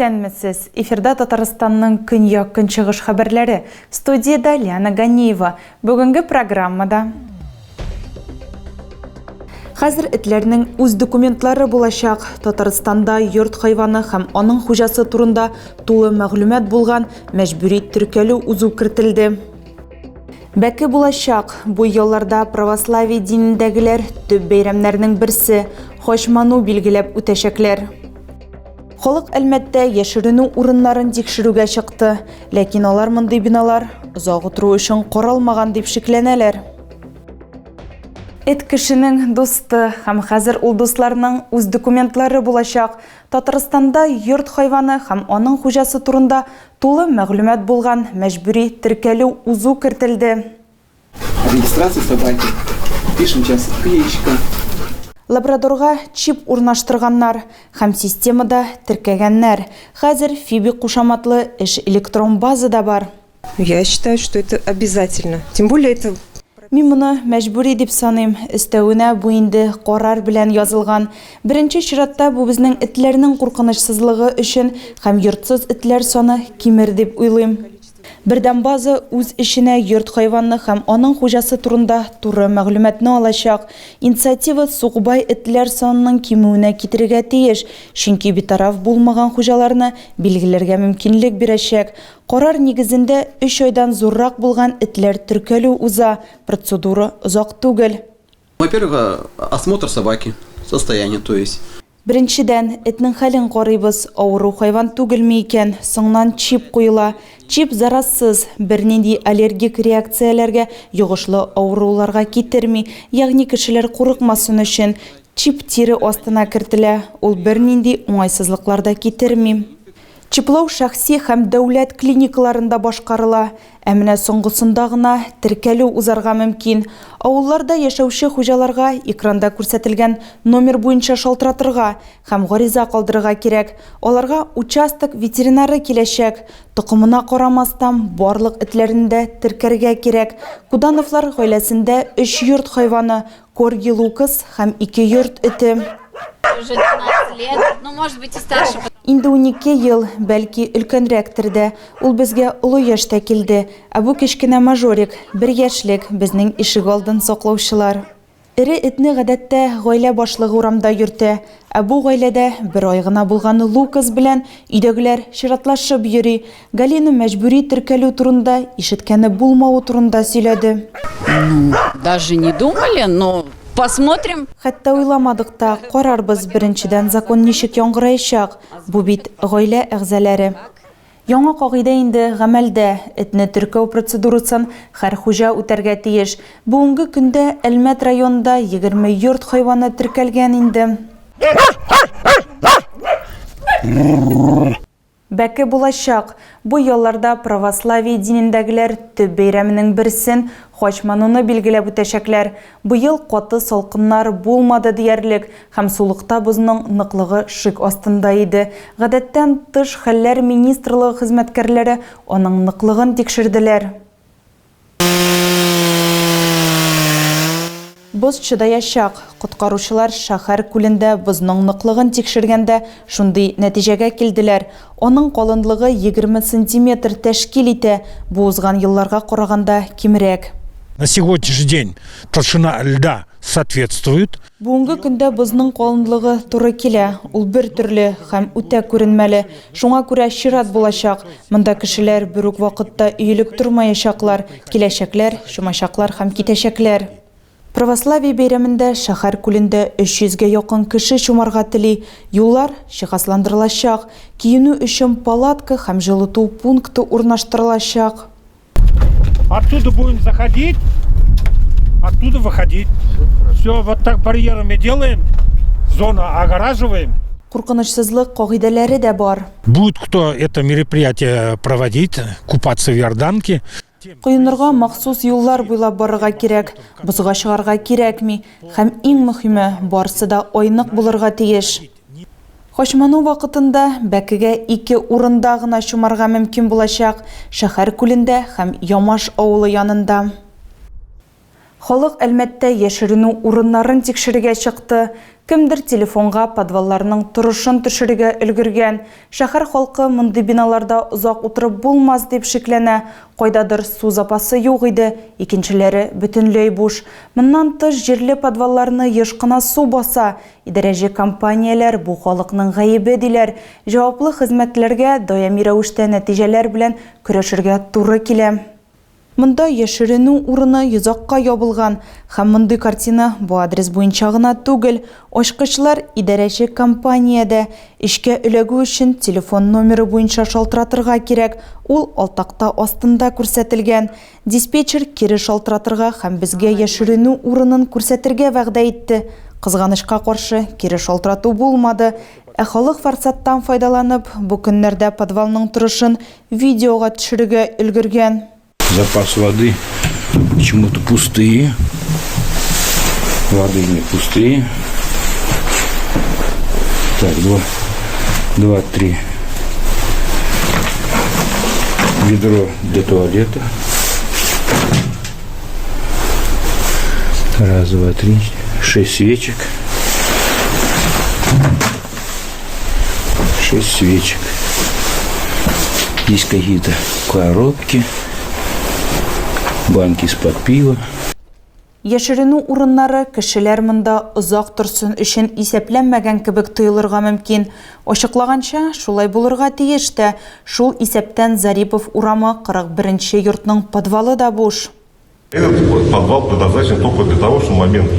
Исәнмесез. Эфирда Татарстанның көньяк көнчыгыш хәбәрләре. Студияда Лиана Ганиева. Бүгенге программада хәзер этләрнең үз документлары булачак. Татарстанда йорт хайваны һәм аның хуҗасы турында тулы мәгълүмат булган мәҗбүри теркәлү узу кертелде. Бәке булачак. Бу елларда православие динендәгеләр төп бәйрәмнәрнең берсе Хошману билгеләп үтәчәкләр. Халык әлмәттә яшеренү урыннарын тикшерүгә чыкты, ләкин алар мондый биналар озак утыру өчен каралмаган дип шикләнәләр. Эт кешенең дусты һәм хәзер ул дусларның үз документлары булачак. Татарстанда йорт хайваны һәм аның хуҗасы турында тулы мәгълүмат булган мәҗбүри теркәлү узу кертелде. Регистрация собаки. Пишем сейчас кличка. Лабрадорга чип урнаштырганнар һәм системада теркәгәннәр. Хәзер Фиби кушаматлы эш электрон базада бар. Я считаю, что это обязательно. Тем более это... Мин моны мәҗбүри дип саныйм. Өстәвенә бу инде карар белән язылган. Беренче чиратта бу безнең этләрнең куркынычсызлыгы өчен һәм йортсыз этләр саны кимер дип уйлыйм. Бердәм база үз эшенә йорт хайванны һәм аның хуҗасы турында туры мәгълүматны алачак. Инициатива сугбай этләр санының кимүенә китерергә тиеш, чөнки битараф булмаган хуҗаларны билгеләргә мөмкинлек бирәчәк. Карар нигезендә 3 айдан зуррак булган этләр теркәлү уза. Процедура озак түгел. Во-первых, осмотр собаки, состояние, то есть. Беренчедән, этнең хәлен карыйбыз, авыру хайван түгелме икән, соңнан чип куела. Чип заразсыз, бернинди аллергик реакцияләргә, йогышлы авыруларга китерми, ягъни кешеләр курыкмасын өчен чип тире астына кертелә. Ул бернинди уңайсызлыкларда китерми. Чиплау шәхси һәм дәүләт клиникаларында башкарыла. Ә менә соңгысында гына теркәлү узарга мөмкин. Авылларда яшәүче хуҗаларга экранда күрсәтелгән номер буенча шалтыратырга һәм гариза калдырырга кирәк. Аларга участок ветеринары киләчәк. Токымына карамастан барлык этләрендә теркәргә кирәк. Кудановлар гаиләсендә 3 йорт хайваны, корги Лукас һәм 2 йорт эте. Уже 12 лет, ну может быть и старше. Инде 12 ел, бәлки өлкәнрәктер. Ул безгә олы яшьтә килде. Ә бу кечкенә мажорик, 1 яшьлек, безнең ишек алдын саклаучылар. Ире этне гадәттә гаилә башлыгы урамда йөртә. Ә бу гаиләдә 1 ай гына булган Лукас белән өйдәгеләр чиратлашып йөри. Галина мәҗбүри теркәлү турында ишеткәне булмавы турында сөйләде. Ну, даже не думали, но посмотрим. Хәтта уйламадык та, карарбыз беренчедән закон ничек яңгыраячак. Бу бит гаилә әгъзаләре. Яңа кагыйдә инде гамәлдә этне теркәү процедурасын һәр хуҗа үтәргә тиеш. Бүгенге көндә Әлмәт районында 20 йорт хайваны теркәлгән инде. Бәке булачак. Бу елларда православие динендәгеләр төп бәйрәменең берсен Хошмануны билгеләп үтәчәкләр. Бу ел каты салкыннар булмады диярлек һәм сулыкта бузның ныклыгы шик астында иде. Гадәттән тыш хәлләр министрлыгы хезмәткәрләре аның ныклыгын тикшерделәр. Боз чыдаячак. Коткаручылар шәһәр күлендә бозның ныклыгын тикшергәндә шундый нәтиҗәгә килделәр. Аның калынлыгы 20 см тәшкил итә. Бу узган елларга караганда кимрәк. На сегодняшний день толщина льда соответствует. Бүгенге көндә бозның калынлыгы туры килә. Ул бер төрле һәм үтә күренмәле. Шуңа күрә чират булачак. Монда кешеләр бер үк вакытта өелеп тормаячаклар. Киләчәкләр, шумачаклар һәм китәчәкләр. Православие бәйрәмендә шәһәр күлендә 300-гә якын кеше чумарга тели. Юллар җиһазландырылачак. Киенү өчен палатка һәм җылыту пункты урнаштырылачак. Оттуда будем заходить, оттуда выходить. Все, вот так барьерами делаем, зону огораживаем. Куркынычсызлык кагыйдәләре дә бар. Будет кто это мероприятие проводить, купаться в Иорданке. Коенырга махсус юллар буйлап барырга кирәк, бозга чыгарга кирәкми, һәм иң мөһиме, барысы да айнык булырга тиеш. Хошману вакытында бәкегә 2 урында гына чумарга мөмкин булачак, шәһәр күлендә һәм Ямаш авылы янында. Халык Әлмәттә яшеренү урыннарын тикшерергә чыкты. Кімдір телефонға подвалларының тұрышын түшіріге үлгірген. Шәһәр халқы мұнды биналарда ұзақ отырып болмаз деп шекләнә. Қойдадыр су запасы жоқ иде, икенчеләре бүтінлей буш. Мыннан тыш жерлі подвалларны ешқына су баса. Идарәҗе компанияләр бу халыкның гаебе диләр. Җаваплы хезмәтләргә даими рәвештә нәтиҗәләр белән көрәшергә туры килә. Мында яшеренү урыны йозакка ябылган һәм мондый картина бу адрес буенча гына түгел. Ачкычлар идарәче компаниядә эшкә эләгү өчен телефон номеры буенча шалтыратырга кирәк. Ул алтакта астында күрсәтелгән. Диспетчер кире шалтыратырга һәм безгә яшеренү урынын күрсәтергә вәгъдә итте. Кызганычка каршы кире шалтырату булмады. Ә халык форсаттан файдаланып, бу көннәрдә подвалның торышын видеога төшерергә өлгергән. Запас воды почему-то пустые. Воды не пустые. Так, 2-3 ведро для туалета. 1, 2, 3, 6 свечек. 6 свечек. Есть какие-то коробки. Банки из-под пива. Яшеренү урыннары кешеләр монда озак торсын өчен исәпләнмәгән кебек тоелырга мөмкин. Ачыклаганча, шулай булырга тиеш тә. Шул исәптән Зарипов урамы 41-нче йортның подвалы да буш. Этот подвал предназначен только для того, чтобы в момент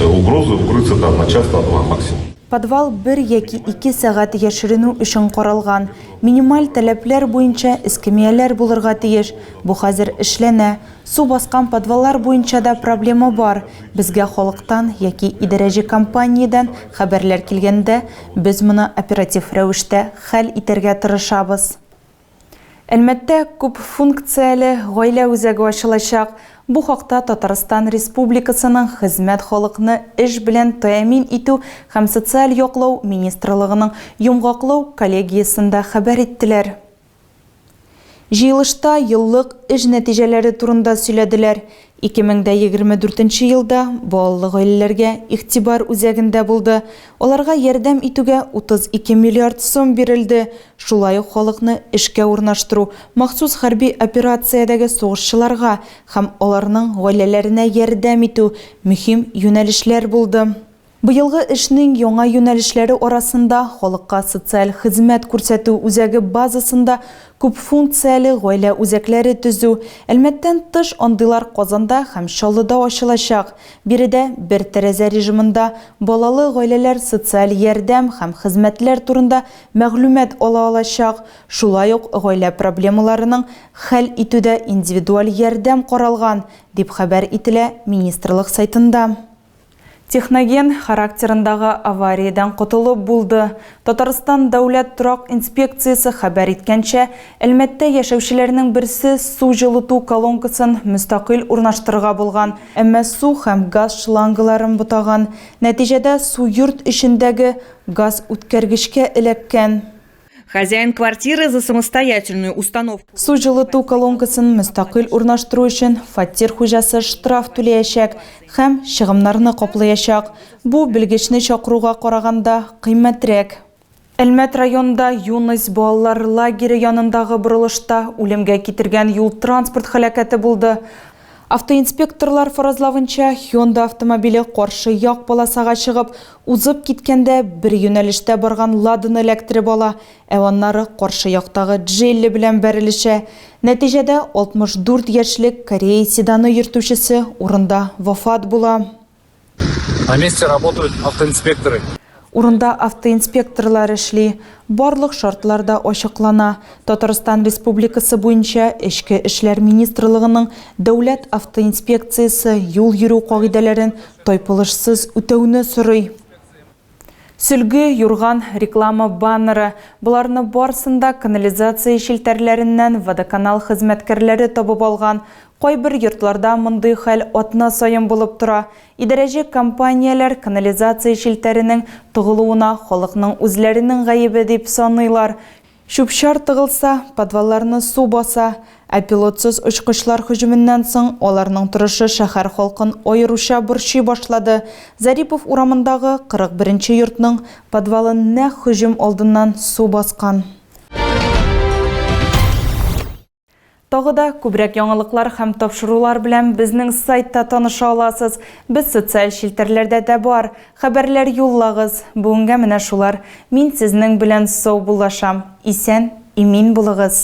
угрозы укрыться там на час, на 2 максимум. Подвал 1 яки 2 сәгать яшеренү өчен каралган. Минималь таләпләр буенча эскемияләр булырга тиеш. Бу хәзер эшләнә. Су баскан подваллар буенча да проблема бар. Безгә халыктан яки идарәҗе компаниядан хәбәрләр килгәндә, без моны оператив рәвештә хәл итәргә тырышабыз. Әлмәттә күп функцияле гаилә үзәге ачылачак. Бу хакта Татарстан Республикасының хезмәт халыкны эш белән тәэмин итү һәм социаль яклау министрлыгының йомгаклау коллегиясында хәбәр иттеләр. Җыелышта еллык эш нәтиҗәләре турында сөйләделәр. 2024 елда балалы гаиләләргә игътибар үзәгендә булды. Аларга ярдәм итүгә 32 миллиард сум бирелде. Шулай ук халыкны эшкә урнаштыру, махсус хәрби операциядәге сугышчыларга һәм аларның гаиләләренә ярдәм итү мөһим юнәлешләр булды. Быелгы эшнең яңа юнәлешләре арасында халыкка социаль хезмәт күрсәтү үзәге базасында күп функцияле гаилә үзәкләре төзү, Әлмәттән тыш андыйлар Казанда һәм Чаллыда ачылачак. Биредә бер тәрәзә режимында балалы гаиләләр социаль ярдәм һәм хезмәтләр турында мәгълүмат ала алачак. Шулай ук гаилә проблемаларының хәл итүдә индивидуаль ярдәм каралган, дип хәбәр ителә министрлык сайтында. Техноген характерындагы авариядан кутылып булды. Татарстан дәүләт торак инспекциясе хәбәр иткәнчә, Әлмәттә яшәүчеләрнең берсе су җылыту колонкасын мөстәкыйль урнаштырырга булган, әмма су һәм газ шлангаларын бутаган. Нәтиҗәдә су йорт эчендәге газ үткәргечкә эләккән. Хозяин квартиры за самостоятельную установку. Су җылыту колонкасын мөстәкыйль урнаштыру өчен фатир хуҗасы штраф түләячәк һәм чыгымнарны каплаячак. Бу белгечне чакыруга караганда кыйммәтрәк. Әлмәт районында Юныс балалар лагере янындагы борылышта үлемгә китергән юл транспорт һәлакәте булды. Автоинспекторлар фаразлавынча, Hyundai автомобиле каршы як полосага чыгып, узып киткәндә бер юнәлештә барган Ладаны эләктереп ала, ә аннары каршы яктагы Джелли белән бәрелешә. Нәтиҗәдә 64 яшьлек Корея седаны йөртүчесе урында вафат була. На месте работают автоинспекторы. Урында автоинспекторлар эшли, барлык шартларда ачыклана. Татарстан Республикасы буенча Эчке эшләр министрлыгының дәүләт автоинспекциясе юл йөрү кагыйдәләрен тайпылышсыз үтәүне сорый. Сөлге, юрган, реклама баннеры. Буларны барсында канализация шелтәрләреннән водоканал хезмәткәрләре табып алган. Кайбер йортларда мондый хәл атна сайын булып тора. Идарәҗе компанияләр канализация шелтәренең тыгылуына халыкның үзләренең гаебе дип саныйлар. Шүпшар тыгылса, подвалларны су баса, ә пилотсыз ұшқышлар хүжіміннен соң оларның тұрышы шәһәр халқын ойыруша бұрши башлады. Зарипов урамындағы 41-ші йортның подвалын нәқ хүжім алдынан су басқан. Тағы да күбрәк яңалыклар һәм тапшырулар белән безнең сайтта таныша аласыз. Без социаль шелтерләрдә дә бар. Хәбәрләр юллагыз. Бүгенгә менә шулар. Мин сезнең белән сау булашам. Исән, имин булыгыз.